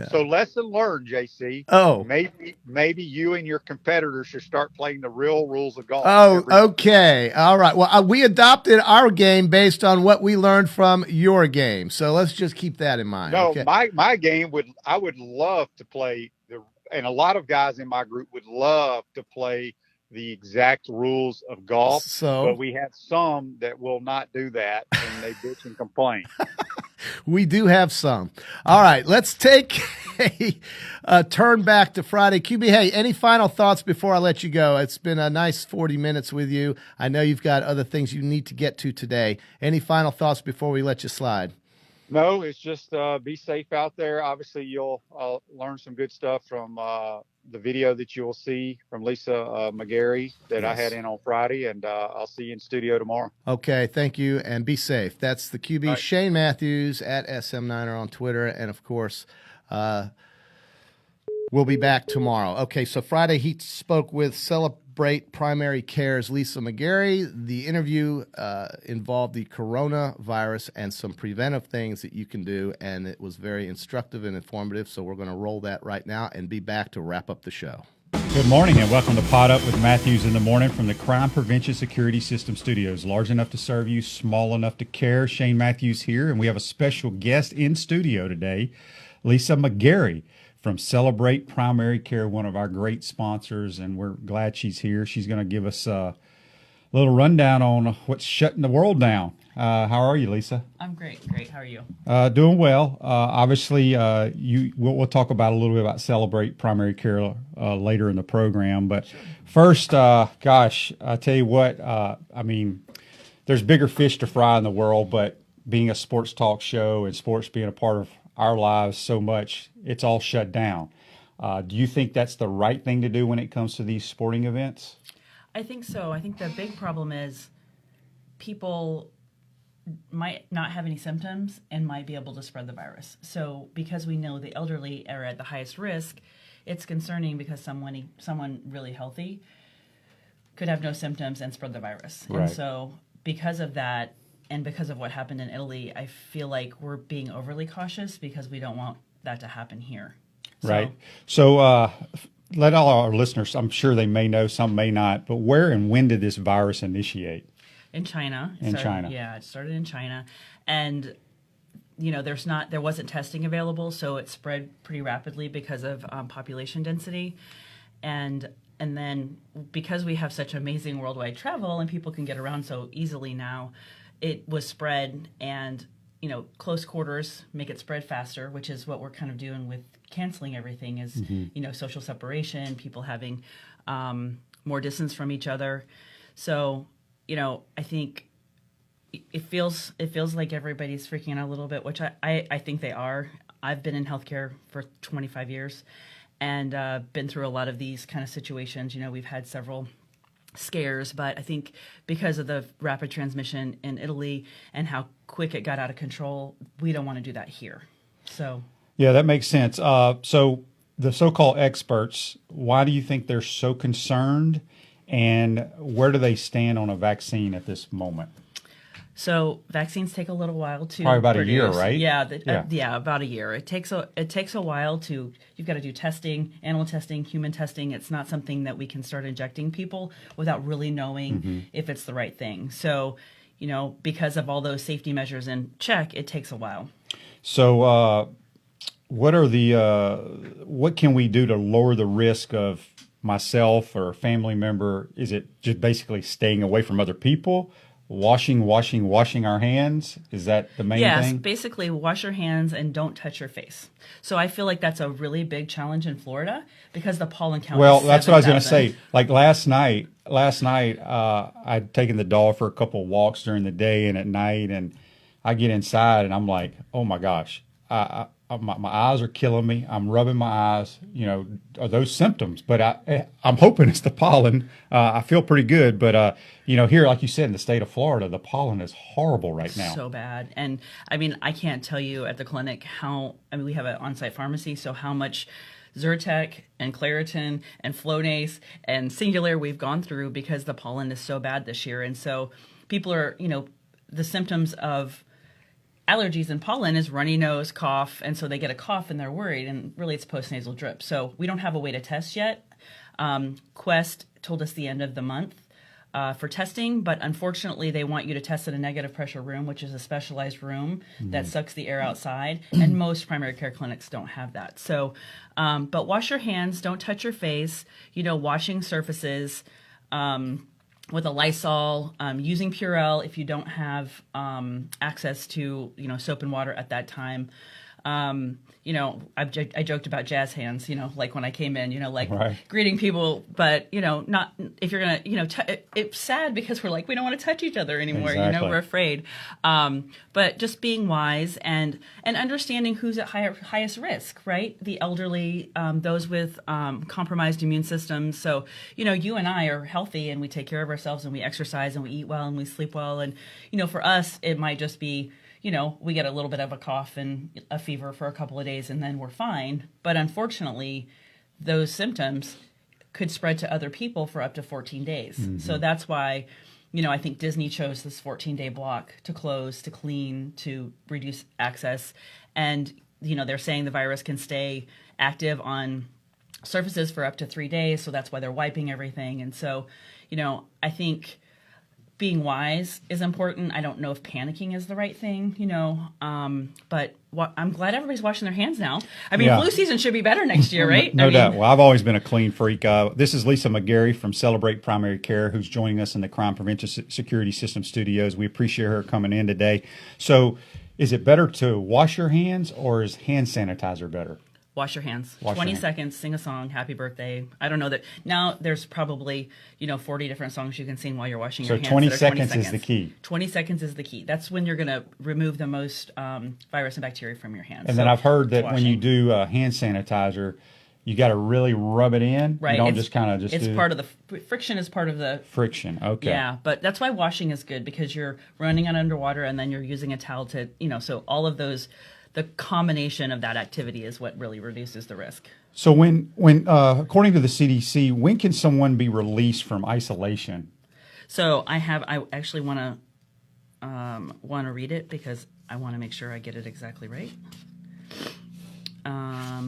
so lesson learned, JC. Oh. Maybe you and your competitors should start playing the real rules of golf. Oh, okay. All right. Well, we adopted our game based on what we learned from your game. So let's just keep that in mind. No, okay. my game I would love to play and a lot of guys in my group would love to play the exact rules of golf, but we have some that will not do that, and they bitch and complain. We do have some. All right, let's take a turn back to Friday. QB, hey, any final thoughts before I let you go? It's been a nice 40 minutes with you. I know you've got other things you need to get to today. Any final thoughts before we let you slide? No, it's just be safe out there. Obviously, you'll learn some good stuff from the video that you'll see from Lisa Magary that I had in on Friday, and I'll see you in studio tomorrow. Okay, thank you, and be safe. That's the QB, right. Shane Matthews at SM9er on Twitter, and, of course, We'll be back tomorrow. Okay, so Friday he spoke with Celebrate Primary Care's Lisa Magary. The interview involved the coronavirus and some preventive things that you can do, and it was very instructive and informative, so we're going to roll that right now and be back to wrap up the show. Good morning and welcome to Pod Up with Matthews in the Morning from the Crime Prevention Security System Studios. Large enough to serve you, small enough to care. Shane Matthews here, and we have a special guest in studio today, Lisa Magary from Celebrate Primary Care, one of our great sponsors, and we're glad she's here. She's going to give us a little rundown on what's shutting the world down. How are you, Lisa? I'm great. How are you? Doing well. Obviously, we'll talk about a little bit about Celebrate Primary Care later in the program. But first, gosh, I tell you what, I mean, there's bigger fish to fry in the world, but being a sports talk show and sports being a part of our lives so much, it's all shut down. Do you think that's the right thing to do when it comes to these sporting events? I think so. I think the big problem is people might not have any symptoms and might be able to spread the virus. So because we know the elderly are at the highest risk, it's concerning because someone really healthy could have no symptoms and spread the virus. Right. And so because of that and because of what happened in Italy, I feel like we're being overly cautious because we don't want that to happen here. Right. So let all our listeners, I'm sure they may know, some may not, but where and when did this virus initiate? In China. China. Yeah, it started in China. And, there wasn't testing available, so it spread pretty rapidly because of population density. And then because we have such amazing worldwide travel and people can get around so easily now, it was spread and, close quarters make it spread faster, which is what we're kind of doing with canceling everything is, social separation, people having more distance from each other. So, I think it feels like everybody's freaking out a little bit, which I think they are. I've been in healthcare for 25 years and been through a lot of these kind of situations. We've had several scares, but I think because of the rapid transmission in Italy and how quick it got out of control, we don't want to do that here. So yeah, that makes sense. So the so-called experts, why do you think they're so concerned? And where do they stand on a vaccine at this moment? So vaccines take a little while to probably about produce. A year, right? Yeah, about a year. It takes a while to. You've got to do testing, animal testing, human testing. It's not something that we can start injecting people without really knowing if it's the right thing. So, because of all those safety measures in check, it takes a while. So, what can we do to lower the risk of myself or a family member? Is it just basically staying away from other people, washing our hands? Is that the main thing? Yes, basically wash your hands and don't touch your face. So I feel like that's a really big challenge in Florida because the pollen count is 7,000. That's what I was going to say. Like last night, I'd taken the dog for a couple of walks during the day and at night, and I get inside and I'm like, oh my gosh, my eyes are killing me. I'm rubbing my eyes. Are those symptoms? But I'm hoping it's the pollen. I feel pretty good. But, here, like you said, in the state of Florida, the pollen is horrible right now. So bad. And, I can't tell you at the clinic we have an on-site pharmacy, so how much Zyrtec and Claritin and Flonase and Singular we've gone through because the pollen is so bad this year. And so people are, the symptoms of allergies and pollen is runny nose, cough, and so they get a cough and they're worried, and really it's postnasal drip. So we don't have a way to test yet. Quest told us the end of the month for testing, but unfortunately they want you to test in a negative pressure room, which is a specialized room that sucks the air outside, and most primary care clinics don't have that. So, but wash your hands, don't touch your face, washing surfaces, with a Lysol, using Purell if you don't have access to soap and water at that time. I joked about jazz hands, like when I came in, right. Greeting people, but not if you're gonna, it's sad because we're like we don't want to touch each other anymore. Exactly. We're afraid. But just being wise and understanding who's at highest risk, right? The elderly, those with compromised immune systems. So you and I are healthy and we take care of ourselves and we exercise and we eat well and we sleep well, and for us it might just be we get a little bit of a cough and a fever for a couple of days and then we're fine. But unfortunately, those symptoms could spread to other people for up to 14 days. Mm-hmm. So that's why, I think Disney chose this 14-day block to close, to clean, to reduce access. And, they're saying the virus can stay active on surfaces for up to 3 days. So that's why they're wiping everything. And so, I think being wise is important. I don't know if panicking is the right thing, but I'm glad everybody's washing their hands now. I mean, flu season should be better next year, right? No doubt. Well, I've always been a clean freak. This is Lisa Magary from Celebrate Primary Care, who's joining us in the Crime Prevention Security System studios. We appreciate her coming in today. So is it better to wash your hands or is hand sanitizer better? Wash your hands. 20 seconds, sing a song, happy birthday. I don't know that. Now there's probably, 40 different songs you can sing while you're washing your hands. So 20 seconds is the key. 20 seconds is the key. That's when you're going to remove the most virus and bacteria from your hands. And then I've heard that when you do hand sanitizer, you got to really rub it in. Right. You don't just kind of just It's part of the friction is part of the friction. Okay. Yeah, but that's why washing is good because you're running it underwater and then you're using a towel to, so all of those. The combination of that activity is what really reduces the risk. So when according to the CDC, when can someone be released from isolation? So I actually want to read it because I want to make sure I get it exactly right.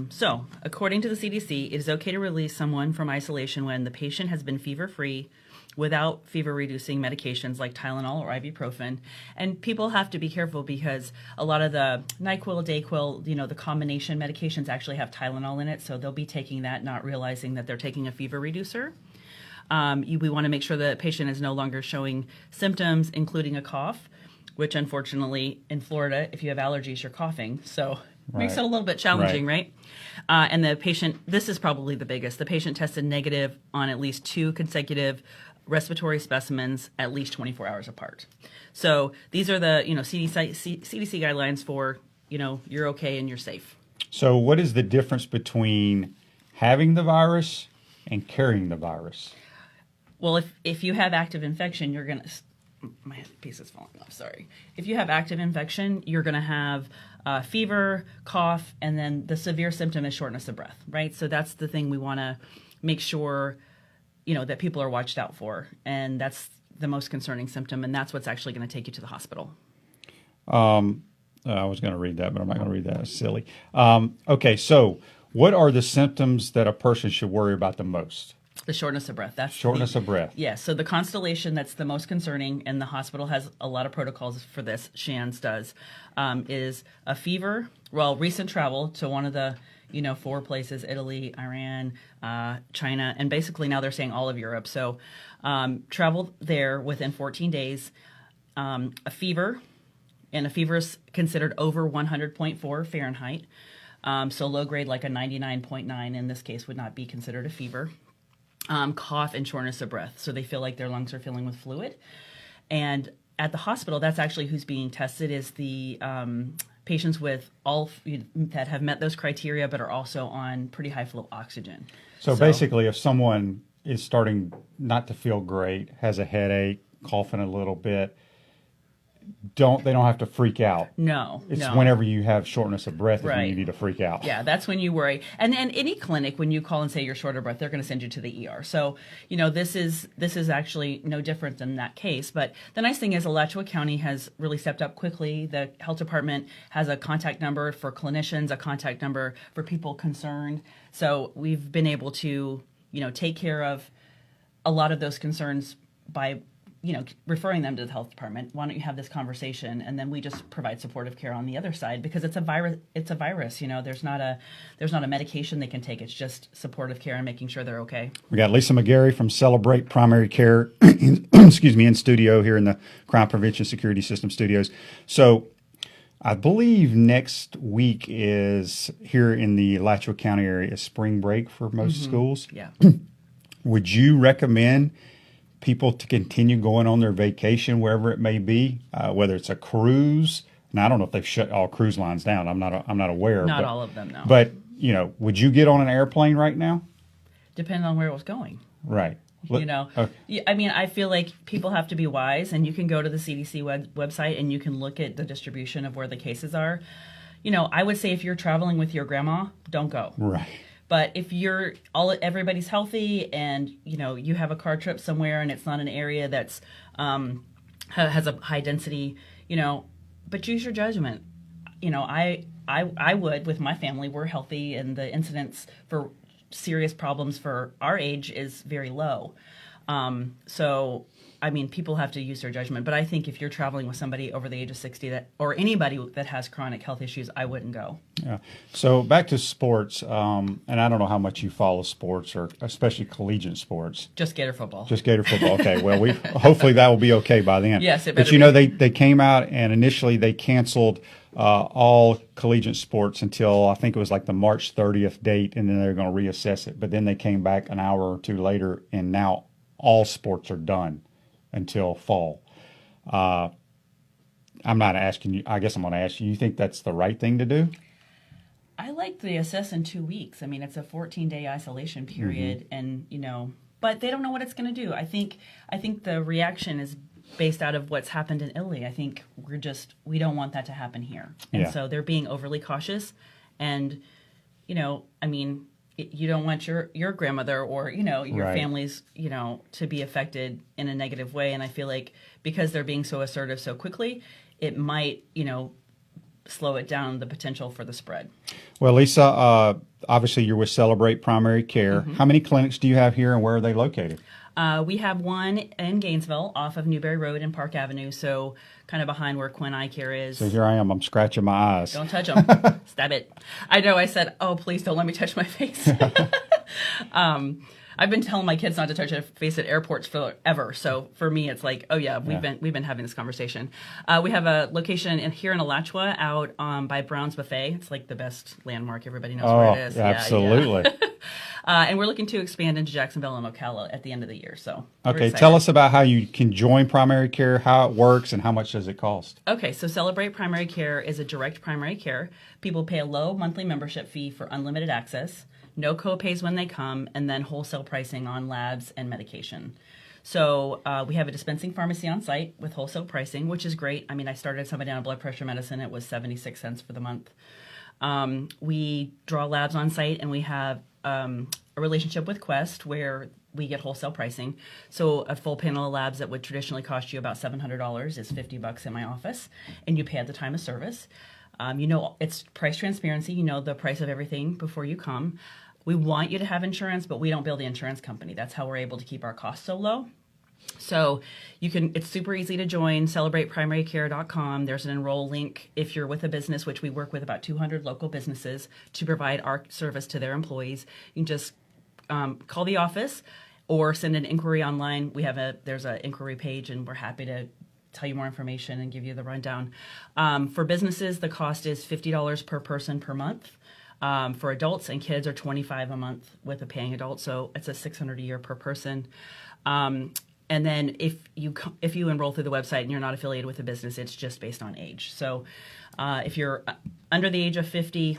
So according to the CDC, it is okay to release someone from isolation when the patient has been fever-free without fever-reducing medications like Tylenol or ibuprofen. And people have to be careful because a lot of the NyQuil, DayQuil, the combination medications actually have Tylenol in it, so they'll be taking that, not realizing that they're taking a fever reducer. We want to make sure the patient is no longer showing symptoms, including a cough, which unfortunately in Florida, if you have allergies, you're coughing. So makes it a little bit challenging, right? And the patient, this is probably the biggest, the patient tested negative on at least 2 consecutive respiratory specimens at least 24 hours apart. So these are the, CDC guidelines for, you're okay and you're safe. So what is the difference between having the virus and carrying the virus? Well, if you have active infection, you're going to, my piece is falling off, sorry. If you have active infection, you're going to have fever, cough, and then the severe symptom is shortness of breath, right? So that's the thing we want to make sure that people are watched out for. And that's the most concerning symptom. And that's what's actually going to take you to the hospital. I was going to read that, but I'm not going to read that. It's silly. Okay. So what are the symptoms that a person should worry about the most? The shortness of breath. That's shortness of breath. Yeah. So the constellation that's the most concerning, and the hospital has a lot of protocols for this, Shands does, is a fever, recent travel to one of the 4 places, Italy, Iran, China, and basically now they're saying all of Europe. So travel there within 14 days, a fever, and a fever is considered over 100.4 Fahrenheit. So low grade, like a 99.9 in this case, would not be considered a fever. Cough and shortness of breath. So they feel like their lungs are filling with fluid. And at the hospital, that's actually who's being tested is the patients with all that have met those criteria but are also on pretty high flow oxygen. So basically, if someone is starting not to feel great, has a headache, coughing a little bit, they don't have to freak out. No. It's whenever you have shortness of breath is when you need to freak out. Yeah, that's when you worry. And then any clinic, when you call and say you're short of breath, they're going to send you to the ER. So, this is actually no different than that case. But the nice thing is Alachua County has really stepped up quickly. The health department has a contact number for clinicians, a contact number for people concerned. So we've been able to, take care of a lot of those concerns by referring them to the health department. Why don't you have this conversation? And then we just provide supportive care on the other side because it's a virus. It's a virus. There's not a medication they can take. It's just supportive care and making sure they're okay. We got Lisa Magary from Celebrate Primary Care, in studio here in the Crime Prevention Security System studios. So I believe next week is here in the Alachua County area, spring break for most schools. Yeah. Would you recommend people to continue going on their vacation wherever it may be, whether it's a cruise? Now, I don't know if they've shut all cruise lines down. I'm not aware. Not all of them, no. But would you get on an airplane right now? Depending on where it was going. Right. You know, I mean, I feel like people have to be wise, and you can go to the CDC website and you can look at the distribution of where the cases are. You know, I would say if you're traveling with your grandma, don't go. Right. But if everybody's healthy and, you know, you have a car trip somewhere and it's not an area that's has a high density, you know, but use your judgment. You know, I would, with my family, we're healthy and the incidence for serious problems for our age is very low. So, I mean, people have to use their judgment. But I think if you're traveling with somebody over the age of 60 or anybody that has chronic health issues, I wouldn't go. Yeah. So back to sports, and I don't know how much you follow sports, or especially collegiate sports. Just Gator football. Just Gator football. Okay. Well, hopefully that will be okay by then. Yes, it but better you know, be. they came out and initially they canceled all collegiate sports until I think it was like the March 30th date, and then they're going to reassess it. But then they came back an hour or two later, and now all sports are done until fall. I'm not asking you. I guess I'm going to ask you. You think that's the right thing to do? I like the assess in 2 weeks. I mean, it's a 14-day isolation period, and you know, but they don't know what it's going to do. I think the reaction is based out of what's happened in Italy. I think we don't want that to happen here, and so they're being overly cautious. And you know, I mean, you don't want your grandmother or you know your family's you know to be affected in a negative way. And I feel like because they're being so assertive so quickly, it might you know slow it down, the potential for the spread. Well, Lisa, obviously you're with Celebrate Primary Care. How many clinics do you have here, and where are they located? We have one in Gainesville off of Newberry Road and Park Avenue, so kind of behind where Quinn Eye Care is. So here I am. I'm scratching my eyes. Don't touch them. Stab it. I know I said, oh, please don't let me touch my face. I've been telling my kids not to touch their face at airports forever. So for me, it's like, oh yeah, we've been having this conversation. We have a location here in Alachua out by Brown's Buffet. It's like the best landmark. Everybody knows where it is. Absolutely. Yeah. And we're looking to expand into Jacksonville and Ocala at the end of the year. So okay, tell us about how you can join primary care, how it works, and how much does it cost? Okay, so Celebrate Primary Care is a direct primary care. People pay a low monthly membership fee for unlimited access, no co-pays when they come, and then wholesale pricing on labs and medication. So we have a dispensing pharmacy on site with wholesale pricing, which is great. I mean, I started somebody on blood pressure medicine. It was 76 cents for the month. We draw labs on site, and we have a relationship with Quest where we get wholesale pricing. So a full panel of labs that would traditionally cost you about $700 is $50 in my office, and you pay at the time of service. You know, it's price transparency. You know the price of everything before you come. We want you to have insurance, but we don't bill the insurance company. That's how we're able to keep our costs so low. So it's super easy to join, celebrateprimarycare.com. There's an enroll link if you're with a business, which we work with about 200 local businesses to provide our service to their employees. You can just call the office or send an inquiry online. There's an inquiry page, and we're happy to tell you more information and give you the rundown. For businesses, the cost is $50 per person per month. For adults and kids are $25 a month with a paying adult, so it's a $600 a year per person. And then if you enroll through the website and you're not affiliated with a business, it's just based on age. So if you're under the age of 50,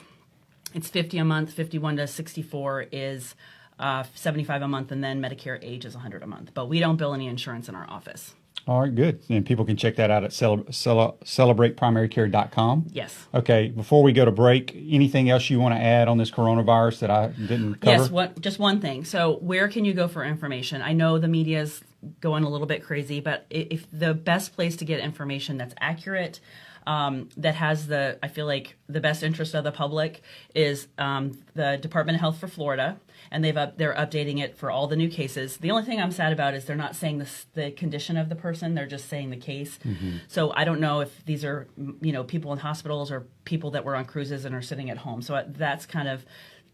it's $50 a month. 51 to 64 is $75 a month, and then Medicare age is $100 a month. But we don't bill any insurance in our office. All right, good. And people can check that out at celebrateprimarycare.com. Yes. Okay, before we go to break, anything else you want to add on this coronavirus that I didn't cover? Yes, just one thing. So where can you go for information? I know the media's going a little bit crazy, but if the best place to get information that's accurate, that has I feel like the best interest of the public is the Department of Health for Florida, and they're updating it for all the new cases. The only thing I'm sad about is they're not saying the condition of the person; they're just saying the case. Mm-hmm. So I don't know if these are people in hospitals or people that were on cruises and are sitting at home. So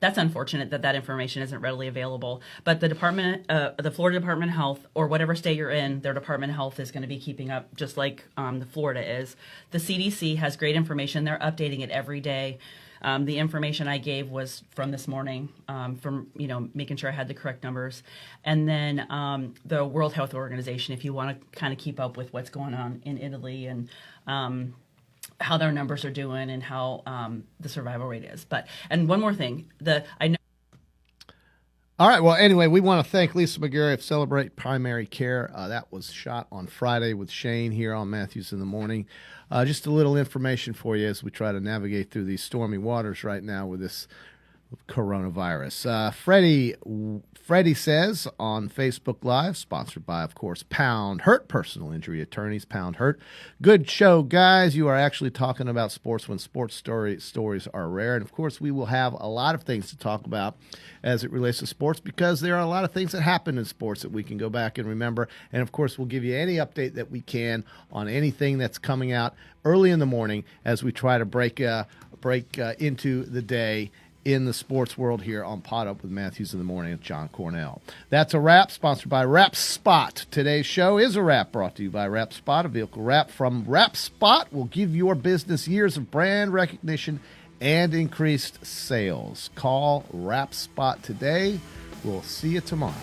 that's unfortunate that information isn't readily available. But the Florida Department of Health, or whatever state you're in, their Department of Health is going to be keeping up, just like the Florida is. The CDC has great information. They're updating it every day. The information I gave was from this morning, from making sure I had the correct numbers. And then the World Health Organization, if you want to kind of keep up with what's going on in Italy and how their numbers are doing and how the survival rate is. And one more thing, I know. All right. Well, anyway, we want to thank Lisa Magary of Celebrate Primary Care. That was shot on Friday with Shane here on Matthews in the Morning. Just a little information for you as we try to navigate through these stormy waters right now with this coronavirus. Freddie says on Facebook Live, sponsored by, of course, Pound Hurt, personal injury attorneys, Pound Hurt. Good show, guys. You are actually talking about sports when sports stories are rare. And, of course, we will have a lot of things to talk about as it relates to sports because there are a lot of things that happen in sports that we can go back and remember. And, of course, we'll give you any update that we can on anything that's coming out early in the morning as we try to break into the day in the sports world here on Pot Up with Matthews in the Morning with John Cornell. That's a wrap, sponsored by Wrap Spot. Today's show is a wrap brought to you by Wrap Spot. A vehicle wrap from Wrap Spot will give your business years of brand recognition and increased sales. Call Wrap Spot today. We'll see you tomorrow.